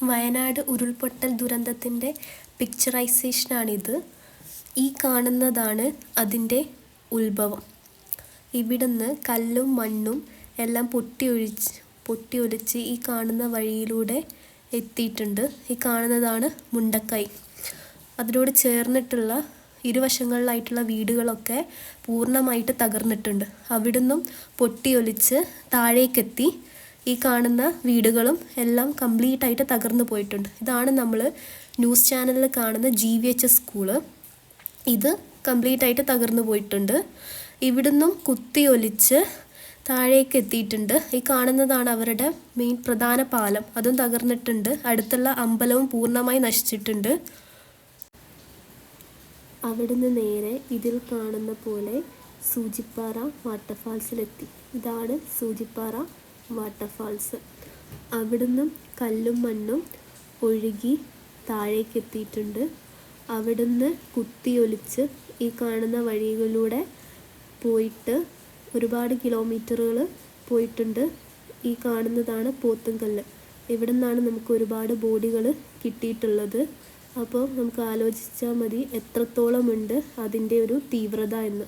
വയനാട് ഉരുൾപൊട്ടൽ ദുരന്തത്തിൻ്റെ പിക്ചറൈസേഷനാണിത്. ഈ കാണുന്നതാണ് അതിൻ്റെ ഉത്ഭവം. ഇവിടുന്ന് കല്ലും മണ്ണും എല്ലാം പൊട്ടിയൊലിച്ച് ഈ കാണുന്ന വഴിയിലൂടെ എത്തിയിട്ടുണ്ട്. ഈ കാണുന്നതാണ് മുണ്ടക്കൈ. അതിനോട് ചേർന്നിട്ടുള്ള ഇരുവശങ്ങളിലായിട്ടുള്ള വീടുകളൊക്കെ പൂർണ്ണമായിട്ട് തകർന്നിട്ടുണ്ട്. അവിടുന്നും പൊട്ടിയൊലിച്ച് താഴേക്കെത്തി ഈ കാണുന്ന വീടുകളും എല്ലാം കംപ്ലീറ്റ് ആയിട്ട് തകർന്നു പോയിട്ടുണ്ട്. ഇതാണ് നമ്മൾ ന്യൂസ് ചാനലിൽ കാണുന്ന GVHS സ്കൂള്. ഇത് കംപ്ലീറ്റ് ആയിട്ട് തകർന്നു പോയിട്ടുണ്ട്. ഇവിടുന്നും കുത്തിയൊലിച്ച് താഴേക്ക് എത്തിയിട്ടുണ്ട്. ഈ കാണുന്നതാണ് അവരുടെ മെയിൻ പ്രധാന പാലം. അതും തകർന്നിട്ടുണ്ട്. അടുത്തുള്ള അമ്പലവും പൂർണ്ണമായി നശിച്ചിട്ടുണ്ട്. അവിടുന്ന് നേരെ ഇതിൽ കാണുന്ന പോലെ സൂചിപ്പാറ വാട്ടർഫാൾസിലെത്തി. ഇതാണ് സൂചിപ്പാറ വാട്ടർഫാൾസ്. അവിടുന്ന് കല്ലും മണ്ണും ഒഴുകി താഴേക്ക് എത്തിയിട്ടുണ്ട്. അവിടുന്ന് കുത്തിയൊലിച്ച് ഈ കാണുന്ന വഴികളിലൂടെ പോയിട്ട് ഒരുപാട് കിലോമീറ്ററുകൾ പോയിട്ടുണ്ട്. ഈ കാണുന്നതാണ് പോത്തുംകല്ല്. ഇവിടെ നിന്നാണ് നമുക്ക് ഒരുപാട് ബോഡികൾ കിട്ടിയിട്ടുള്ളത്. അപ്പോൾ നമുക്ക് ആലോചിച്ചാൽ മതി എത്രത്തോളം ഉണ്ട് അതിൻ്റെ ഒരു തീവ്രത എന്ന്.